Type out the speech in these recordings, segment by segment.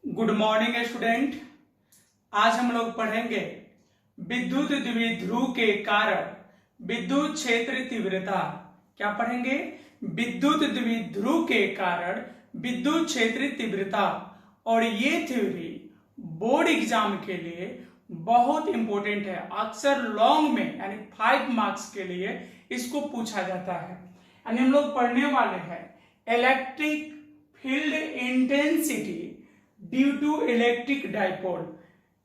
Good morning student. आज हम लोग पढ़ेंगे विद्युत द्विध्रुव के कारण विद्युत क्षेत्र तीव्रता। क्या पढ़ेंगे? विद्युत द्विध्रुव के कारण विद्युत क्षेत्र तीव्रता। और ये थ्योरी बोर्ड एग्जाम के लिए बहुत इंपॉर्टेंट है। अक्सर लॉन्ग में यानी 5 मार्क्स के लिए इसको पूछा जाता है। यानी हम लोग पढ़ने वाले हैं electric field intensity due to electric dipole.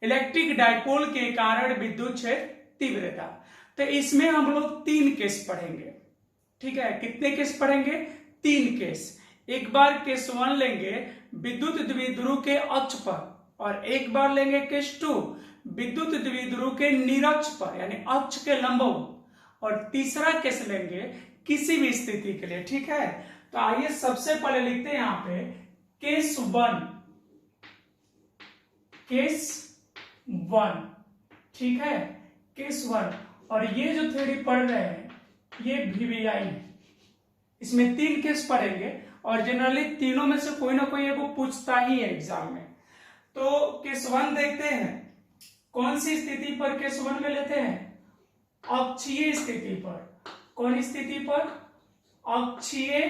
Electric dipole के कारण विद्युत क्षेत्र तीव्रता। तो इसमें हम लोग 3 केस पढ़ेंगे। ठीक है, कितने केस पढ़ेंगे? 3 केस। एक बार केस 1 लेंगे विद्युत द्विध्रुव के अक्ष पर, और एक बार लेंगे केस 2 विद्युत द्विध्रुव के निरक्ष पर यानी अक्ष के लंबवत, और तीसरा केस लेंगे किसी भी स्थिति के लिए। ठीक है, तो आइए सबसे पहले लिखते हैं यहां पे केस 1। ठीक है, केस 1। और ये जो थ्योरी पढ़ रहे हैं ये VVI है। इसमें 3 केस पढ़ेंगे और जनरली तीनों में से कोई ना कोई एक पूछता ही है एग्जाम में। तो केस 1 देखते हैं। कौन सी स्थिति पर केस 1 में लेते हैं? अक्षीय स्थिति पर। कौन स्थिति पर? अक्षीय।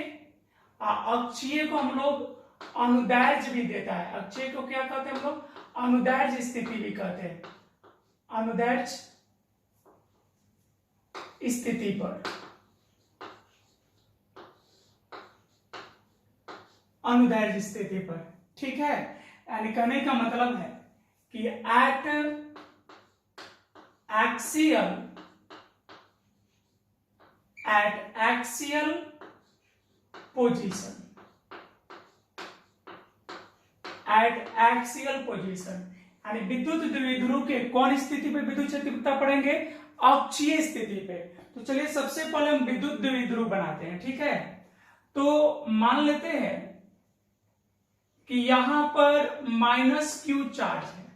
अक्षीय को हम लोग अनुदैर्ध्य भी देता है। अक्षीय को क्या कहते हैं हम लोग? अनुदैर्ध्य स्थिति भी कहते हैं। अनुदैर्ध्य स्थिति पर, अनुदैर्ध्य स्थिति पर। ठीक है, यानी कहने का मतलब है कि eight axial position, eight axial position यानी विद्युत द्विध्रुव के कौन स्थिति पे विद्युत क्षेत्र तीव्रता पढ़ेंगे? अक्षीय स्थिति पे। तो चलिए सबसे पहले हम विद्युत द्विध्रुव बनाते हैं। ठीक है, तो मान लेते हैं कि यहां पर -q चार्ज है।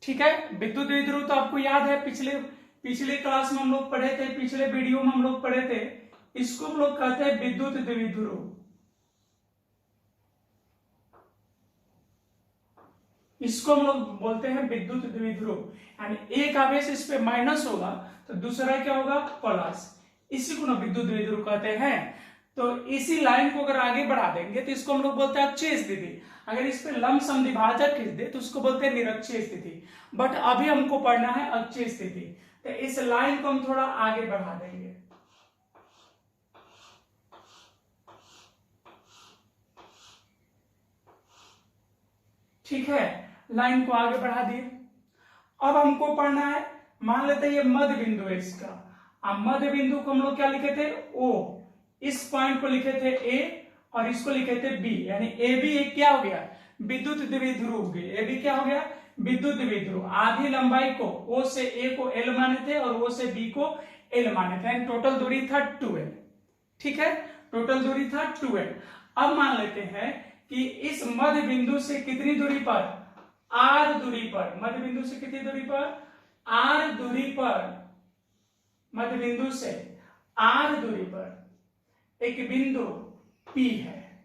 ठीक है, विद्युत द्विध्रुव तो आपको याद है, पिछले क्लास में हम लोग पढ़े थे, पिछले वीडियो में हम लोग पढ़े थे। इसको हम लोग कहते हैं विद्युत द्विध्रुव। इसको हम लोग बोलते हैं विद्युत द्विध्रुव। यानी एक आवेश इस पे माइनस होगा तो दूसरा क्या होगा? प्लस। इसी को ना विद्युत द्विध्रुव कहते हैं। तो इसी लाइन को अगर आगे बढ़ा देंगे तो इसको हम लोग बोलते हैं अक्षीय स्थिति। अगर इस पे लंब समद्विभाजक खींच दे तो उसको बोलते हैं निरक्षीय स्थिति। बट अभी हमको पढ़ना है अक्षीय स्थिति, तो इस लाइन को हम थोड़ा आगे बढ़ा देंगे। ठीक है, लाइन को आगे बढ़ा दिए। अब हमको पढ़ना है, मान लेते हैं ये मध्य बिंदु है इसका। अब मध्य बिंदु को हम लोग क्या लिखे थे? O। इस पॉइंट को लिखे थे A और इसको लिखे थे B। यानी AB एक क्या हो गया? विद्युत द्विध्रुव हो गई। AB क्या हो गया? विद्युत द्विध्रुव। आधी लंबाई को O से A को L माने थे और O से B को L माने थे। टोटल दूरी था 2L। ठीक है, टोटल दूरी था 2L। अब मान लेते हैं कि इस मध्य बिंदु से कितनी दूरी पर? R दूरी पर। मध्य बिंदु से कितनी दूरी पर? R दूरी पर। मध्य बिंदु से R दूरी पर एक बिंदु P है।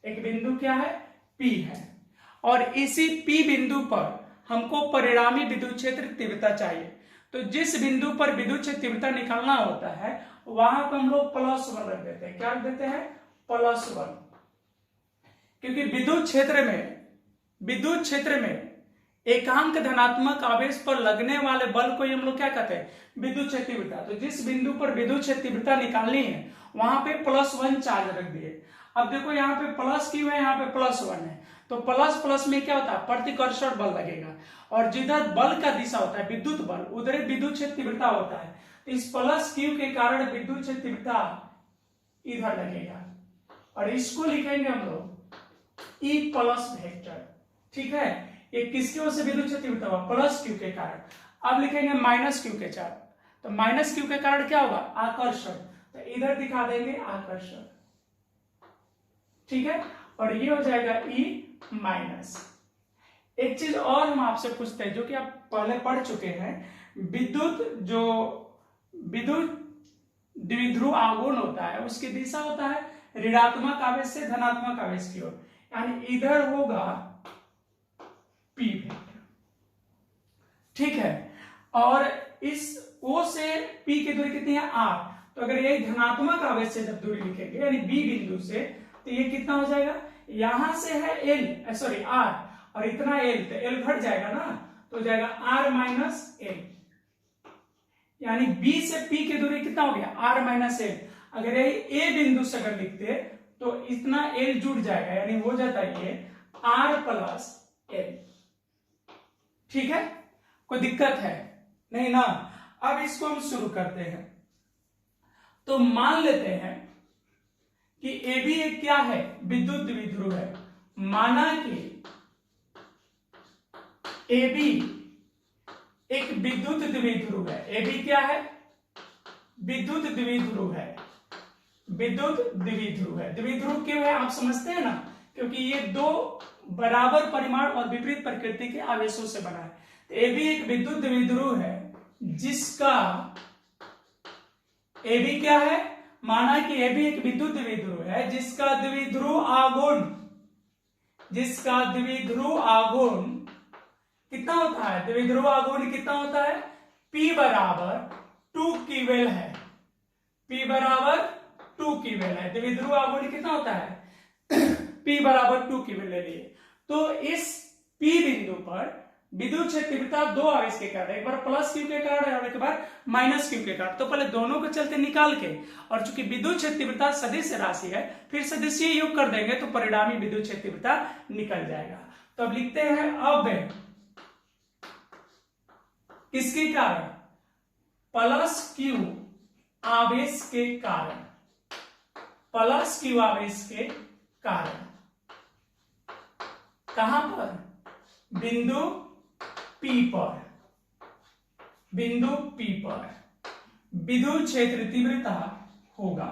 एक बिंदु क्या है? P है। और इसी P बिंदु पर हमको परिणामी विद्युत क्षेत्र तीव्रता चाहिए। तो जिस बिंदु पर विद्युत क्षेत्र तीव्रता निकालना होता है वहां पर हम लोग +1 रख देते हैं। क्या रख देते हैं? +1। क्योंकि विद्युत क्षेत्र में एकांक धनात्मक आवेश पर लगने वाले बल को हम लोग क्या कहते हैं? विद्युत क्षेत्र तीव्रता। तो जिस बिंदु पर विद्युत क्षेत्र तीव्रता निकालनी है वहां पे +1 चार्ज रख दिए। अब देखो यहाँ पे प्लस क्यों है? यहाँ पे +1 है, तो प्लस प्लस में क्या होता है? प्रतिकर्षण बल लगेगा। और जिधर बल का दिशा होता है विद्युत बल, उधर विद्युत क्षेत्र तीव्रता होता है। तो इस +q के कारण विद्युत क्षेत्र तीव्रता इधर लगेगा और इसको लिखेंगे हम लोग E प्लस वेक्टर। ठीक है, ये किसकी वजह से विद्युत क्षेत्र तीव्रता हुआ? +q के कारण। अब लिखेंगे -q के कारण। तो -q के कारण क्या होगा? आकर्षण। तो इधर दिखा देंगे आकर्षण। ठीक है, और ये हो जाएगा E-। एक चीज और हम आपसे पूछते हैं जो कि आप पहले पढ़ चुके हैं। विद्युत द्विध्रुव आघूर्ण होता है उसकी दिशा होता है ऋणात्मक आवेश से धनात्मक आवेश की ओर। यानी इधर होगा पी वेक्टर। ठीक है, और इस O से P की दूरी कितनी है r, तो अगर ये धनात्मक आवेश से जब दूरी लिखेंगे यानी B बिंदु से, तो ये कितना हो जाएगा, यहां से है L सॉरी R और इतना L, तो L घट जाएगा ना, तो हो जाएगा R माइनस L, यानी B से P की दूरी कितना हो गया R माइनस L। अगर यही A बिंदु से अगर लिखते तो इतना L जुड़ जाएगा, यानी हो जाता है ये R प्लस L। ठीक है, कोई दिक्कत है नहीं ना। अब इसको हम शुरू करते हैं। तो मान लेते हैं कि AB एक क्या है, विद्युत द्विध्रुव है। माना कि AB एक विद्युत द्विध्रुव है। AB क्या है, विद्युत द्विध्रुव है। विद्युत द्विध्रुव है। द्विध्रुव क्यों है आप समझते हैं ना, क्योंकि ये दो बराबर परिमाण और विपरीत प्रकृति के आवेशों से बना है। तो AB एक विद्युत द्विध्रुव है जिसका AB क्या है, माना कि AB एक विद्युत द्विध्रुव है जिसका द्विध्रुव आघूर्ण कितना होता है, द्विध्रुव आघूर्ण कितना होता है, P बराबर 2 क्यूबेल है। P बराबर 2 क्यूबेल है। द्विध्रुव आघूर्ण कितना होता है, P बराबर 2 क्यूबेल ले लिए। तो इस P बिंदु पर विद्युत क्षेत्र तीव्रता दो आवेश के कारण, एक बार प्लस क्यू के कारण और एक बार माइनस क्यू के कारण। तो पहले दोनों को चलते निकाल के, और चूंकि विद्युत क्षेत्र तीव्रता सदिश राशि है, फिर सदिशीय योग कर देंगे तो परिणामी विद्युत क्षेत्र तीव्रता निकल जाएगा। तो अब लिखते हैं, अब किसके कारण, प्लस क्यू आवेश के कारण, प्लस क्यू आवेश के कारण कहां पर, बिंदु P पर, बिंदु P पर विद्युत क्षेत्र तीव्रता होगा,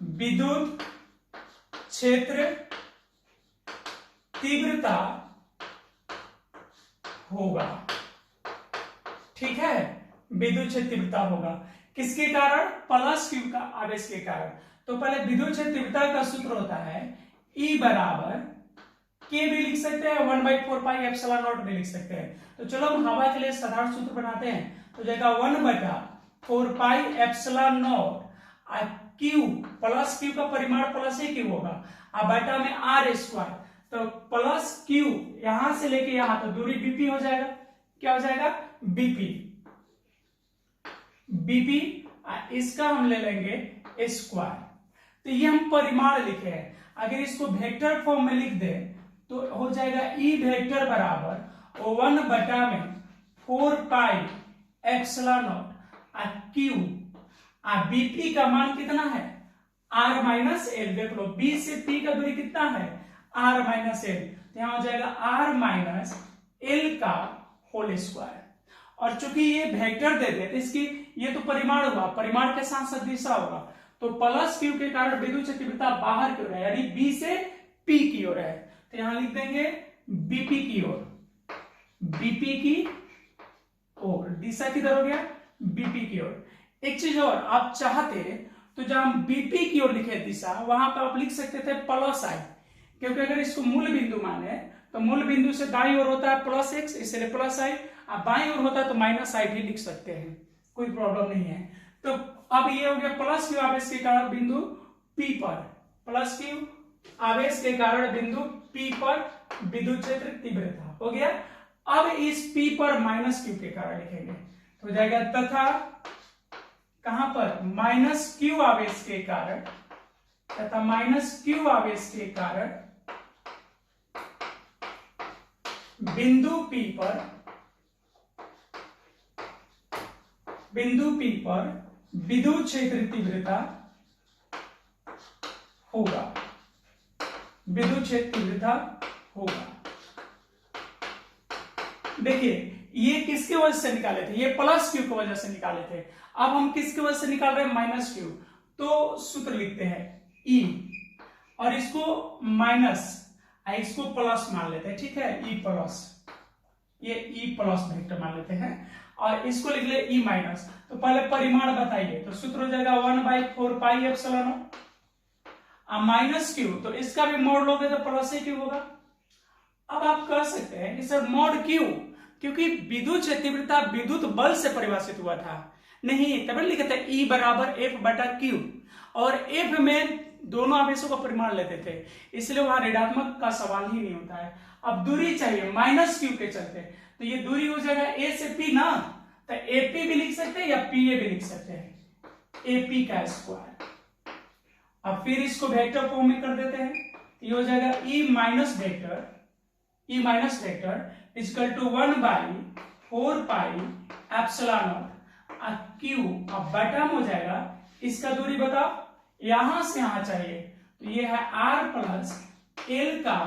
विद्युत क्षेत्र तीव्रता होगा। ठीक है, विद्युत क्षेत्र तीव्रता होगा किसके कारण, प्लस क्यू का आवेश के कारण। तो पहले विद्युत क्षेत्र तीव्रता का सूत्र होता है E बराबर के भी लिख सकते हैं, 1/4 पाई एप्सिलॉन नॉट भी लिख सकते हैं। तो चलो हम हवा के लिए साधारण सूत्र बनाते हैं। तो जाएगा 1/4 pi epsilon not, Q plus Q का परिमाण प्लस ही क्यू होगा, अब बटा में आर स्क्वायर। तो प्लस क्यू यहां से लेके यहां, तो दूरी बीपी हो जाएगा। क्या हो जाएगा, बीपी। बीपी इसका हम ले लेंगे स्क्वायर। तो ये हम परिमाण लिखे हैं। अगर इसको वेक्टर फॉर्म में लिख दें तो हो जाएगा E वेक्टर बराबर 1/4 pi epsilon not Q, BP का मान कितना है R माइनस एल। देख लो B से P का दूरी कितना है R माइनस एल, तो यहां हो जाएगा R माइनस एल का होल स्क्वायर। और चूंकि ये वेक्टर दे दे तो इसकी ये तो परिमाण हुआ, परिमाण के साथ साथ दिशा होगा। तो प्लस क्यू के कारण विद्युत क्षेत्र तीव्रता बाहर की ओर है, यानी B से P की ओर है। तो यहां लिख देंगे बीपी की ओर, बीपी की ओर, दिशा किधर हो गया बीपी की ओर। एक चीज और, आप चाहते तो जब हम बीपी की ओर लिखे दिशा, वहां पर आप लिख सकते थे प्लस आई, क्योंकि अगर इसको मूल बिंदु माने तो मूल बिंदु से दाईं ओर होता है प्लस एक्स, इसलिए प्लस आई, अब बाईं ओर होता है तो माइनस आई भी लिख सकते हैं, कोई प्रॉब्लम नहीं है। तो अब ये हो गया प्लस क्यू आवेश के कारण बिंदु P पर, प्लस क्यू आवेश के कारण बिंदु P पर विद्युत क्षेत्र तीव्रता हो गया। अब इस P पर माइनस क्यू के कारण लिखेंगे, तो हो जाएगा तथा कहां पर, माइनस क्यू आवेश के कारण, तथा माइनस क्यू आवेश के कारण बिंदु P पर, बिंदु P पर विद्युत क्षेत्र तीव्रता होगा, विद्युत क्षेत्र तीव्रता होगा। देखिए ये किसकी वजह से निकाले थे, ये प्लस क्यू की वजह से निकाले थे। अब हम किसकी वजह से निकाल रहे हैं, माइनस क्यू। तो सूत्र लिखते हैं E, और इसको माइनस, इसको प्लस मान लेते हैं, ठीक है, E प्लस, ये E प्लस वेक्टर मान लेते हैं, और इसको लिख ले E माइनस। तो पहले परिमाण बताइए, तो सूत्र हो जाएगा 1/4 pi epsilon not, minus Q, तो इसका भी मोड़ लोगे तो प्लस ही क्यू होगा, अब आप कह सकते हैं कि सर मॉड क्यू, क्योंकि विद्युत क्षेत्र तीव्रता विद्युत बल से परिभाषित हुआ था। नहीं, तब लिखे थे E बराबर F बटा Q, और F में दोनों आवेशों का परिमाण लेते थे, इसलिए वहां ऋणात्मक का सवाल ही नहीं होता है। अब दूरी चाहिए माइनस Q के चलते, तो ये दूरी हो जाएगा A से P ना, तो AP भी लिख सकते हैं या PA भी लिख सकते हैं, AP का स्क्वायर। अब फिर इसको वेक्टर फॉर्म में कर देते हैं, ये हो जाएगा E minus vector equal to 1/4 pi epsilon naught Q। अब बटा हो जाएगा, इसका दूरी बताओ, यहां से यहां चाहिए, तो ये है R प्लस L का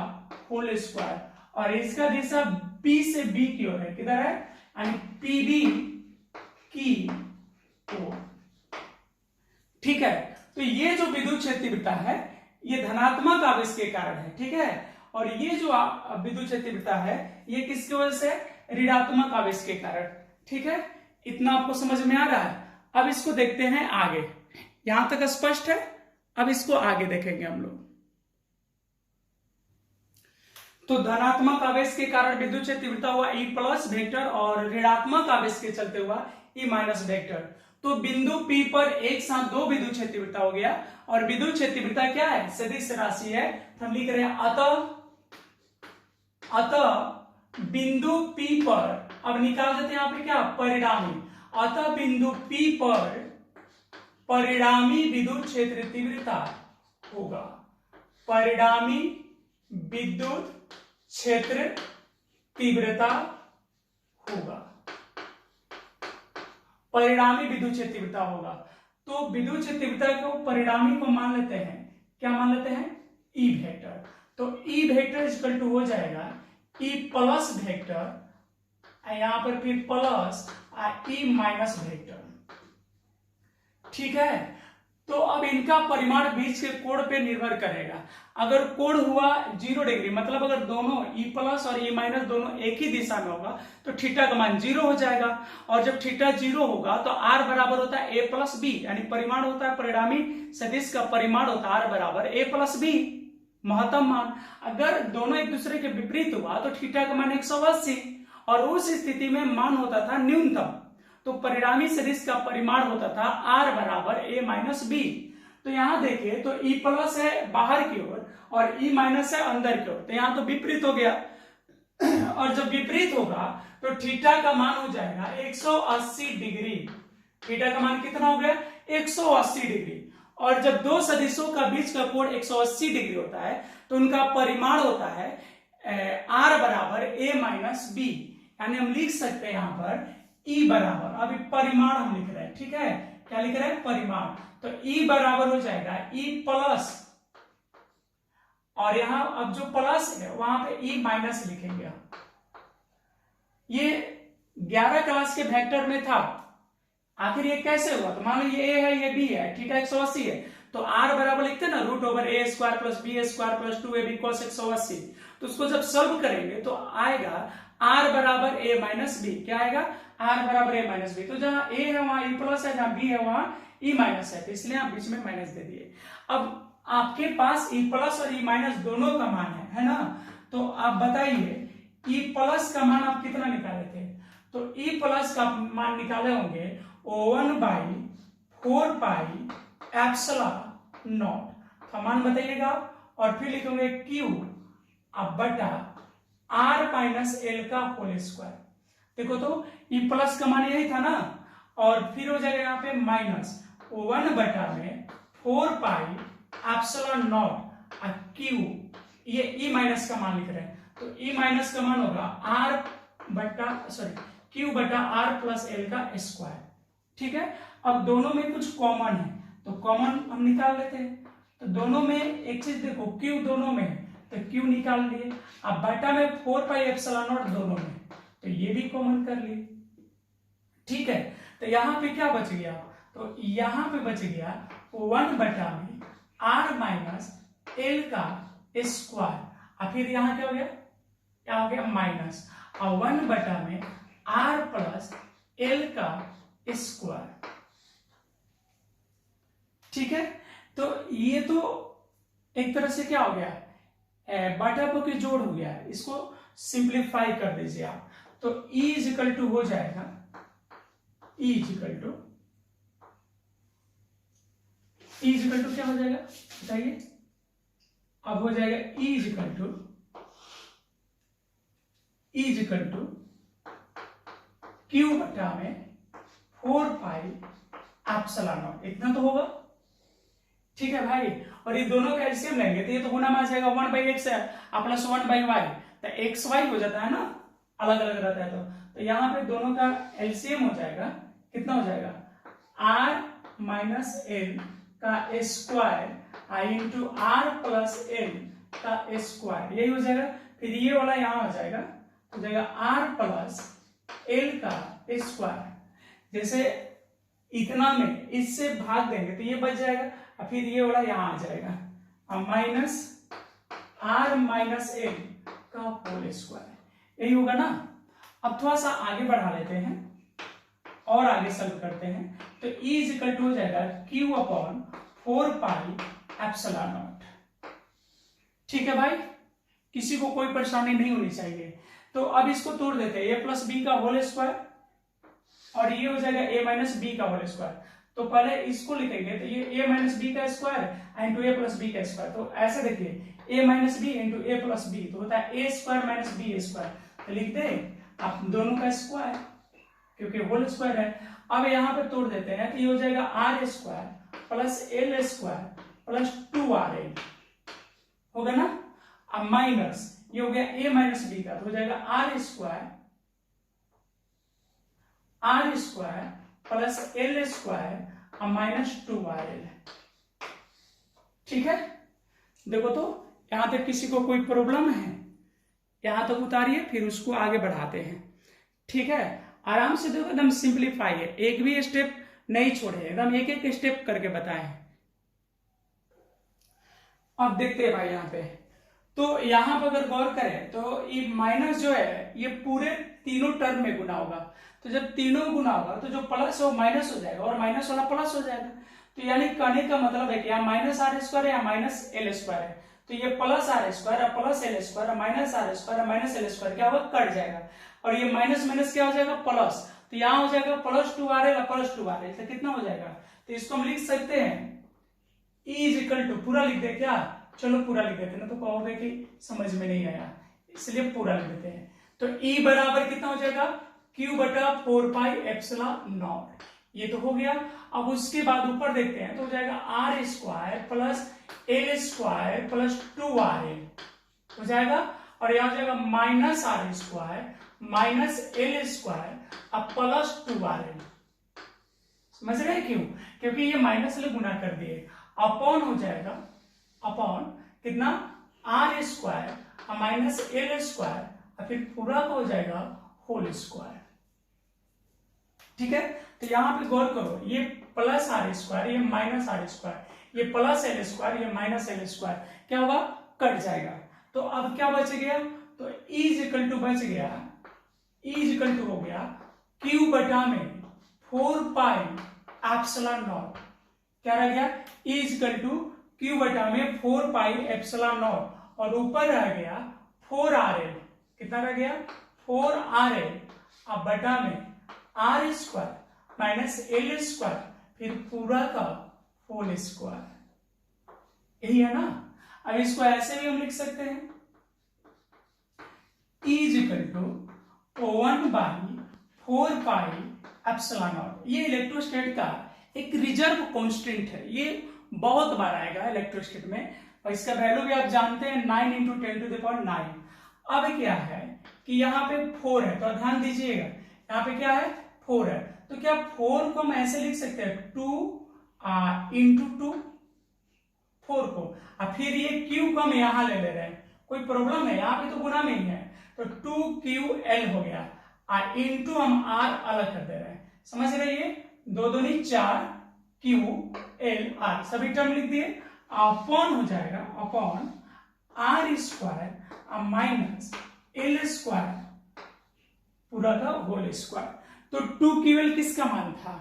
होल स्क्वायर, और इसका दिशा B से B की ओर है, किधर है, यानी PB की ओर। ठीक है, तो ये जो विद्युत क्षेत्र तीव्रता है ये धनात्मक आवेश के कारण है, ठीक है, और ये जो विद्युत क्षेत्र तीव्रता है ये किसकी वजह से, ऋणात्मक आवेश के कारण। ठीक है, इतना आपको समझ में आ रहा है। अब इसको देखते हैं आगे, यहां तक स्पष्ट है, अब इसको आगे देखेंगे हम लोग। तो धनात्मक आवेश के कारण विद्युत क्षेत्र तीव्रता हुआ E प्लस वेक्टर, और ऋणात्मक आवेश के चलते हुआ E माइनस वेक्टर। तो बिंदु P पर एक साथ दो विद्युत क्षेत्र तीव्रता हो गया, और विद्युत क्षेत्र तीव्रता क्या है, सदिश राशि है, तो हम लिख रहे हैं अतः बिंदु P पर, अब निकाल देते हैं यहां पे क्या, परिणामी, अतः बिंदु P पर परिणामी विद्युत क्षेत्र तीव्रता होगा, परिणामी विद्युत क्षेत्र तीव्रता होगा, परिणामी विद्युत क्षेत्र तीव्रता होगा। तो विद्युत क्षेत्र तीव्रता को परिणामी को मान लेते हैं, क्या मान लेते हैं, E वेक्टर। तो E वेक्टर इक्वल टू हो जाएगा E प्लस वेक्टर, यहां पर फिर प्लस E माइनस वेक्टर। ठीक है, तो अब इनका परिमाण बीच के कोण पे निर्भर करेगा। अगर कोण हुआ 0 डिग्री, मतलब अगर दोनों E प्लस और E माइनस दोनों एक ही दिशा में होगा तो थीटा का मान 0 हो जाएगा, और जब थीटा 0 होगा तो R बराबर होता है A प्लस बी, यानी परिमाण होता है परिणामी सदिश का परिमाण होता है R बराबर A प्लस बी, महत्तम मान। अगर दोनों एक दूसरे के विपरीत हुआ तो थीटा का मान 180, और उस स्थिति में मान होता था न्यूनतम, तो परिणामी सदिश का परिमाण होता था R बराबर A माइनस बी। तो यहां देखिए, तो E प्लस है बाहर की ओर और E माइनस है अंदर की ओर, तो यहां तो विपरीत हो गया, और जब विपरीत होगा तो थीटा का मान हो जाएगा 180 डिग्री। थीटा का मान कितना हो गया, 180 डिग्री, और जब दो सदिशों का बीच का कोण 180 डिग्री होता है तो उनका परिमाण होता है R बराबर A माइनस बी, यानी हम लिख सकते हैं यहां पर E बराबर, अभी परिमाण हम लिख रहे हैं, ठीक है, क्या लिख रहे हैं, परिमाण। तो E बराबर हो जाएगा E प्लस, और यहां अब जो प्लस है वहां पे E माइनस लिखेंगे हम। ये 11 क्लास के वेक्टर में था, आखिर ये कैसे हुआ, तो मान लो ये A है ये B है, थीटा 180 है, तो R बराबर लिखते हैं ना root over A square plus B square plus 2AB cos 180। तो उसको जब सॉल्व करेंगे तो आएगा R बराबर A माइनस बी, क्या आएगा, R बराबर A माइनस बी। तो जहां A है वहां E प्लस है, जहां B है वहां E माइनस है, तो इसलिए आप बीच में माइनस दे दिए। अब आपके पास E प्लस और E माइनस दोनों का मान है ना, तो आप बताइए E प्लस का मान आप कितना निकाले थे, तो E प्लस का मान निकाले होंगे 1/4 पाई एप्सिलॉन नॉट, तो मान बताइएगा, और फिर लिखेंगे Q अब बटा R माइनस L का होल स्क्वायर। देखो तो E प्लस का मान यही था ना, और फिर हो जाएगा यहाँ पे minus 1/4 pi epsilon naught Q, ये E माइनस का मान लिख रहे हैं, तो E माइनस का मान होगा Q बटा R प्लस L का स्क्वायर। ठीक है, अब दोनों में कुछ कॉमन है तो कॉमन हम निकाल लेते हैं, तो दोनों में एक चीज देखो, Q दोनों में है तो Q निकाल लिए, अब बटा में 4 पाई एप्सिलॉन नॉट दोनों में, तो ये भी कॉमन कर लिए। ठीक है, तो यहां पे क्या बच गया, तो यहां पे बच गया 1 बटा में R माइनस L का स्क्वायर, और फिर यहां क्या हो गया, क्या हो गया, माइनस, और 1 बटा में R प्लस L का स्क्वायर। ठीक है, तो ये तो एक तरह से क्या हो गया, बटा के जोड़ हो गया, इसको सिंप्लीफाई कर दीजिए आप, तो E इज इक्वल टू हो जाएगा, E इज इक्वल टू क्या हो जाएगा बताइए, अब हो जाएगा E is equal to Q बटा में 4 पाई एप्सिलॉन नॉट, इतना तो होगा। ठीक है भाई, और ये दोनों का एलसीएम लेंगे तो ये तो गुना में आ जाएगा 1/x है प्लस 1/y, तो एक्स वाई हो जाता है ना, अलग अलग रहता है तो यहाँ पे दोनों का एलसीएम हो जाएगा, कितना हो जाएगा r माइनस एल का स्क्वायर आई इंटू आर प्लस एल का स्क्वायर, यही हो जाएगा। फिर ये वाला यहाँ हो जाएगा, हो जाएगा आर प्लस एल का स्क्वायर, जैसे इतना में इससे भाग देंगे तो ये बच जाएगा, और फिर ये वाला यहाँ आ जाएगा माइनस आर माइनस एल का होल स्क्वायर, यही होगा ना। अब थोड़ा सा आगे बढ़ा लेते हैं और आगे सॉल्व करते हैं, तो E इज इक्वल टू हो जाएगा Q upon 4 pi epsilon not. ठीक है भाई, किसी को कोई परेशानी नहीं होनी चाहिए। तो अब इसको तोड़ देते हैं, ए प्लस बी का होल स्क्वायर और ये हो जाएगा ए माइनस बी का होल स्क्वायर। तो पहले इसको लिखेंगे तो ये ए माइनस बी का स्क्वायर इंटू ए प्लस बी का स्क्वायर, तो ऐसे देखिए ए माइनस बी इंटू ए प्लस बी तो होता है ए स्क्वायर माइनस बी स्क्वायर, तो लिखते हैं आप दोनों का स्क्वायर क्योंकि होल स्क्वायर है। अब यहाँ पे तोड़ देते हैं तो ये हो जाएगा r square plus l square plus 2RL होगा ना। अब माइनस ये हो गया ए माइनस बी का, तो हो जाएगा r square plus l square minus 2RL। ठीक है, देखो तो यहां तक किसी को कोई प्रॉब्लम है, यहां तक उतारिए फिर उसको आगे बढ़ाते हैं। ठीक है, आराम से देखो, एकदम सिंप्लीफाई है, एक भी स्टेप नहीं छोड़े, एकदम एक एक स्टेप करके बताए। अब देखते हैं भाई यहाँ पे, तो यहां पर अगर गौर करें तो ये माइनस जो है ये पूरे तीनों टर्म में गुना होगा, तो जब तीनों गुना होगा तो जो प्लस है वो माइनस हो जाएगा और माइनस वाला प्लस हो जाएगा। तो यानी कहने का मतलब है कि यहाँ माइनस आर स्क्वायर है या माइनस एल स्क्वायर है, तो ये plus r square plus l square minus r square minus L square क्या होगा, कट जाएगा, और ये माइनस माइनस क्या हो जाएगा प्लस, तो यहाँ हो जाएगा प्लस 2RL प्लस 2RL, तो कितना हो जाएगा, तो इसको हम लिख सकते हैं E इज इक्वल टू, पूरा लिख दे क्या, चलो पूरा लिख देते हैं ना तो कहोगे कि समझ में नहीं आया, इसलिए पूरा लिख देते हैं। तो E बराबर कितना हो जाएगा Q बटा 4 पाई एप्सिलॉन नॉट, ये तो हो गया। अब उसके बाद ऊपर देखते हैं तो हो जाएगा r square plus l square plus 2RL हो जाएगा, और यहां हो जाएगा minus r square minus L square अब प्लस 2RL। समझ रहे हैं क्यों, क्योंकि ये माइनस से गुना कर दिए, अपॉन हो जाएगा, अपॉन कितना r square minus L square फिर पूरा का हो जाएगा होल स्क्वायर। ठीक है, तो यहां पे गौर करो, ये प्लस आर स्क्वायर ये माइनस आर स्क्वायर, ये प्लस एल स्क्वायर ये माइनस एल स्क्वायर क्या होगा, कट जाएगा। तो अब क्या बच गया, तो E इज इक्वल टू बच गया, E इज इक्वल टू हो गया Q बटा में 4 पाई एप्सिलॉन नॉट, क्या रह गया E is equal to Q बटा में 4 पाई एप्सिलॉन नॉट, और ऊपर रह गया 4RL, कितना रह गया 4RL अब बटा में R square minus L square फिर पूरा का होल स्क्वायर, यही है ना। अब इसको ऐसे भी हम लिख सकते हैं E is equal to 1/4 pi epsilon naught, ये इलेक्ट्रोस्टैट का एक रिजर्व कांस्टेंट है, ये बहुत बार आएगा इलेक्ट्रोस्टैट में, और इसका वैल्यू भी आप जानते हैं 9 × 10⁹। अब क्या है कि यहाँ पे 4 है, तो ध्यान दीजिएगा यहाँ पे क्या है 4 है, तो क्या 4 को हम ऐसे लिख सकते हैं 2 × 2 4 को, और फिर ये Q को हम यहाँ ले रहे हैं, कोई प्रॉब्लम है, यहाँ पे तो गुना में ही है, तो 2QL हो गया, और इंटू हम R अलग कर दे रहे हैं, समझ रहे, ये 2 दूनी 4 QLR सभी टर्म लिख दिए, अपॉन हो जाएगा upon R square minus L square पूरा का होल स्क्वायर। तो 2QL किसका मान था,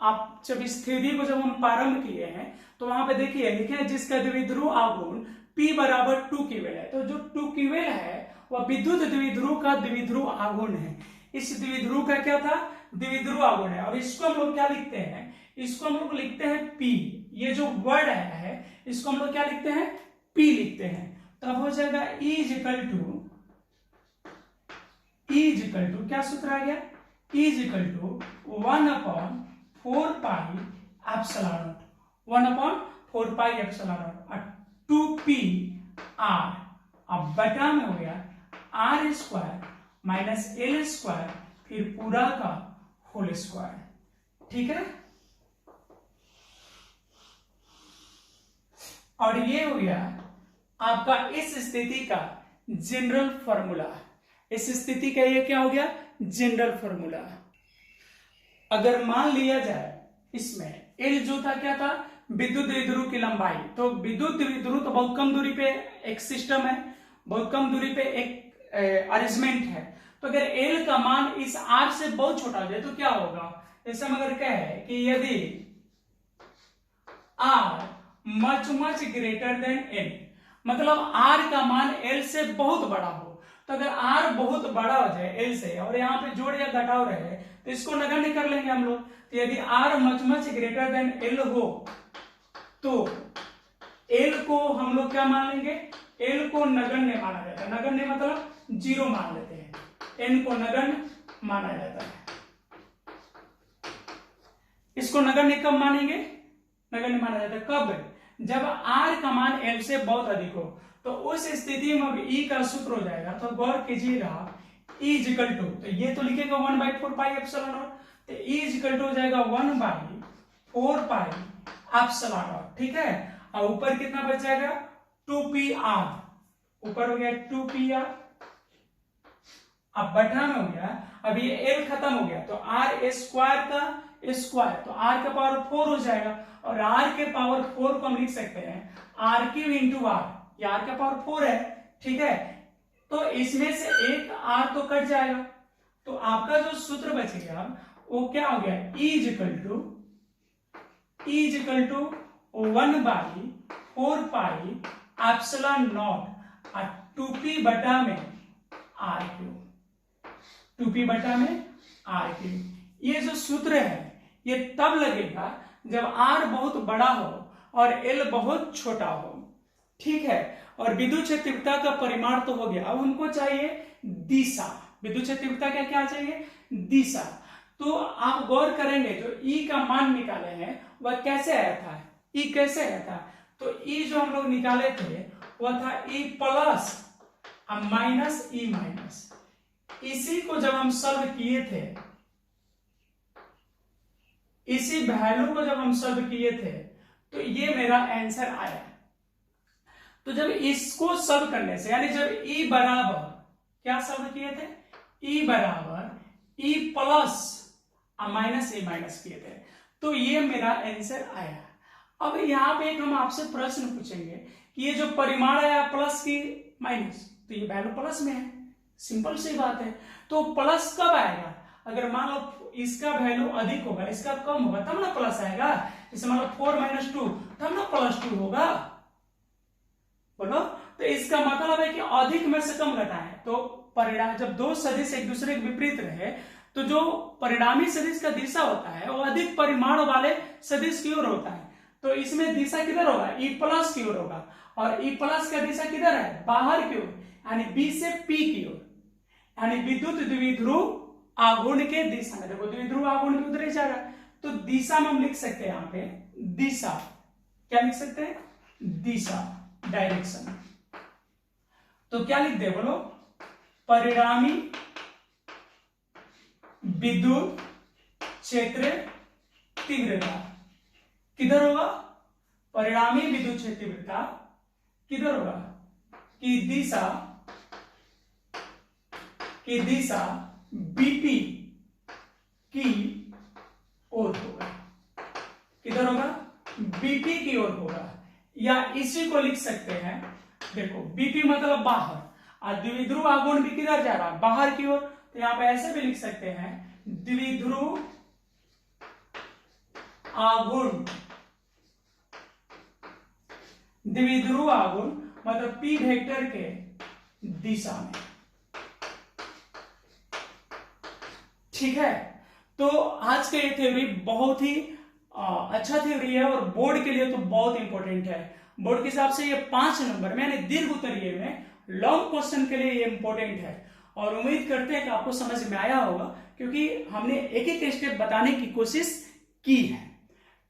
आप जब इस थ्योरी को जब हम प्रारंभ किए हैं तो वहां पे देखिए लिखे हैं जिसका द्विध्रुव आघूर्ण P बराबर 2 क्यूएल है, तो जो 2 क्यूएल है वह विद्युत द्विध्रुव का द्विध्रुव आघूर्ण है। इस द्विध्रुव का क्या था, द्विध्रुव आघूर्ण है। और इसको हम लोग क्या लिखते हैं, इसको हम लोग लिखते हैं P। ये जो वर्ड आया है इसको हम लोग क्या लिखते हैं, P लिखते हैं। तब हो जाएगा E इज इक्वल टू क्या सूत्र आ गया, E is equal to 1/4 pi epsilon naught, 1/4 pi epsilon naught 2p r। अब बटा में हो गया r square minus l square फिर पूरा का होल स्क्वायर। ठीक है, और ये हो गया आपका इस स्थिति का जनरल फॉर्मूला। इस स्थिति का ये क्या हो गया, जनरल फॉर्मूला। अगर मान लिया जाए इसमें L जो था क्या था, विद्युत द्विध्रुव की लंबाई, तो विद्युत द्विध्रुव तो बहुत कम दूरी पे एक सिस्टम है, बहुत कम दूरी पे एक अरेंजमेंट है। तो अगर L का मान इस R से बहुत छोटा हो जाए तो क्या होगा, जैसे हम अगर कहे कि यदि R much much greater than L, मतलब R का मान L से बहुत बड़ा हो, तो अगर R बहुत बड़ा हो जाए L से और यहाँ पे जोड़ या घटाव रहे तो इसको नगण्य कर लेंगे हम लोग। तो यदि R much much greater than L हो तो L को हम लोग क्या मान लेंगे, L को नगण्य माना जाता है। नगण्य मतलब 0 मान लेते हैं, N को नगण्य माना जाता है। इसको नगण्य कब मानेंगे, नगण्य माना जाता है कब, जब R का मान L से बहुत अधिक हो। तो उस स्थिति में अब E का सूत्र हो जाएगा, तो गौर कीजिएगा E इज इक्वल टू, तो ये तो लिखेगा 1/4 पाई एप्सिलॉन नॉट, तो E इज इक्वल टू हो जाएगा 1/4 पाई एप्सिलॉन नॉट। ठीक है, और ऊपर कितना बच जाएगा 2pr, ऊपर हो गया 2pr, अब बटा में हो गया, अब ये L खत्म हो गया तो R स्क्वायर का स्क्वायर, तो R का पावर 4 हो जाएगा, और R के पावर 4 को हम लिख सकते हैं R³ इंटू R, ये R का पावर 4 है। ठीक है, तो इसमें से एक R तो कट जाएगा, तो आपका जो सूत्र बचेगा वो क्या हो गया, E is equal to 1/4 pi epsilon naught 2p बटा में R³, 2p बटा में R³। ये जो सूत्र है ये तब लगेगा जब R बहुत बड़ा हो और L बहुत छोटा हो। ठीक है, और विद्युत क्षेत्रफलता का परिमाण तो हो गया, अब हमको चाहिए दिशा। विद्युत क्षेत्रफलता का क्या चाहिए, दिशा। तो आप गौर करेंगे जो E का मान निकाले हैं वह कैसे आया था, E कैसे आया था, तो E जो हम लोग निकाले थे वह था E plus minus E minus. इसी को जब हम सॉल्व किए थे, इसी वैल्यू को जब हम सॉल्व किए थे तो ये मेरा आंसर आया। तो जब इसको सॉल्व करने से, यानी जब E बराबर क्या सॉल्व किए थे, E बराबर E plus minus E minus किए थे, तो ये मेरा आंसर आया। अब यहाँ पे एक हम आपसे प्रश्न पूछेंगे कि ये जो परिमाण आया प्लस की माइनस, तो ये वैल्यू प्लस में है, सिंपल सी बात है। तो प्लस कब आएगा, अगर मान लो इसका वैल्यू अधिक होगा, इसका कम होगा तब ना प्लस आएगा। जैसे मान लो 4 - 2 तब ना +2 होगा, बोलो। तो इसका मतलब है कि अधिक में से कम घटाएं, तो परिणाम जब दो सदिश एक दूसरे के विपरीत रहे तो जो परिणामी सदिश का दिशा होता है वो अधिक परिमाण वाले सदिश की ओर होता है। तो इसमें दिशा किधर होगा, E प्लस की ओर होगा, और E प्लस का दिशा किधर है, बाहर की ओर, यानी B से P की ओर, यानी विद्युत द्विध्रुव आघूर्ण के दिशा में। देखो द्विध्रुव आघूर्ण की उधर जा रहा है, तो दिशा में हम लिख सकते हैं यहाँ पे दिशा, क्या लिख सकते हैं, दिशा, डायरेक्शन। तो क्या लिख दे बोलो, परिणामी विद्युत क्षेत्र तीव्रता किधर होगा, परिणामी विद्युत क्षेत्र तीव्रता किधर होगा, की दिशा बीपी की ओर होगा, किधर होगा, बीपी की ओर होगा। या इसी को लिख सकते हैं, देखो बीपी मतलब बाहर, और द्विध्रुव आघूर्ण भी किधर जा रहा है, बाहर की ओर, तो यहां पे ऐसे भी लिख सकते हैं द्विध्रुव आघूर्ण, द्विध्रुव आघूर्ण मतलब p वेक्टर के दिशा में। ठीक है, तो आज का ये थ्योरी बहुत ही अच्छा थ्योरी है और बोर्ड के लिए तो बहुत इंपॉर्टेंट है। बोर्ड के हिसाब से ये 5 नंबर में यानी दीर्घ उत्तरीय में लॉन्ग क्वेश्चन के लिए ये इंपॉर्टेंट है और उम्मीद करते हैं कि आपको समझ में आया होगा, क्योंकि हमने एक एक स्टेप बताने की कोशिश की है।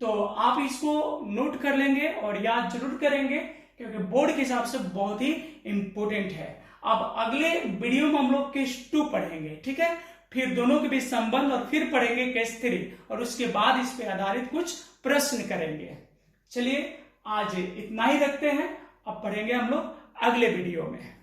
तो आप इसको नोट कर लेंगे और याद जरूर करेंगे, क्योंकि बोर्ड के हिसाब से बहुत ही इंपॉर्टेंट है। अब अगले वीडियो में हम लोग केस 2 पढ़ेंगे, ठीक है, फिर दोनों के बीच संबंध और फिर पढ़ेंगे केस 3 और उसके बाद इस पे आधारित कुछ प्रश्न करेंगे। चलिए आज इतना ही रखते हैं, अब पढ़ेंगे हम लोग अगले वीडियो में।